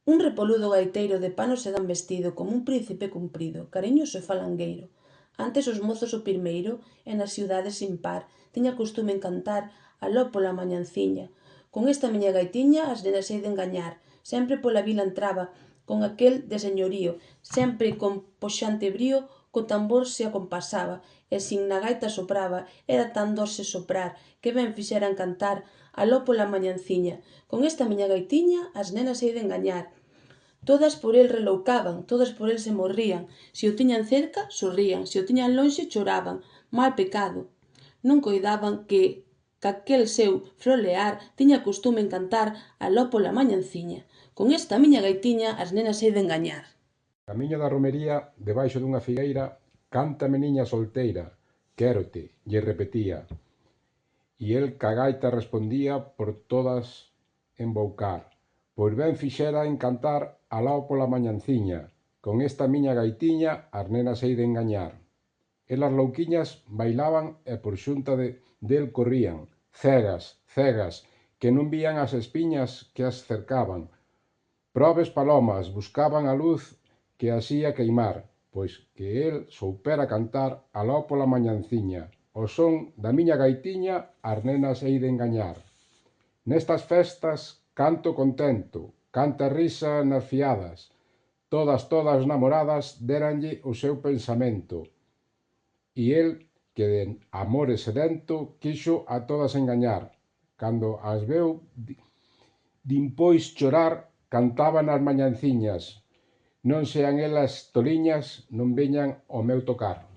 Un repoludo gaiteiro de pano se dan vestido como un príncipe cumprido, cariñoso e falangueiro. Antes os mozos o pirmeiro, e nas ciudades sin par, tiña costume en cantar aló pola mañanciña. Con esta miña gaitiña as nenas hei de engañar, sempre pola vila entraba, con aquel de señorío, sempre con poxante brío, co tambor se acompasaba, e sin na gaita sopraba, era tan dorse soprar, que ben fixeran cantar aló pola mañanciña. Con esta miña gaitiña as nenas hei de engañar. Todas por el reloucaban, todas por el se morrían. Se o tiñan cerca, sorrían, se o tiñan lonxe, choraban. Mal pecado. Non coidaban que aquel seu frolear tiña costume en cantar aló pola mañanciña. Con esta miña gaitiña as nenas hei de engañar. Camiño da romería, debaixo dunha figueira, cántame niña solteira, quérote, lle repetía. E el ca gaita respondía por todas emboucar. Pois ben fixera en cantar alao pola mañanciña, con esta miña gaitiña as nenas hei de engañar. Elas louquiñas bailaban e por xunta del corrían, cegas, cegas, que non vían as espiñas que as cercaban. Probes palomas buscaban a luz que as ía queimar, pois que el soupera cantar aló pola mañanciña. O son da miña gaitiña as nenas hei de engañar. Nestas festas canto contento, canta risa nas fiadas. Todas, todas namoradas déranlle o seu pensamento. E el, que de amore sedento, quixo a todas engañar. Cando as veu dimpois chorar, cantaban as mañanciñas. Non sean elas toliñas, non veñan ao meu tocar.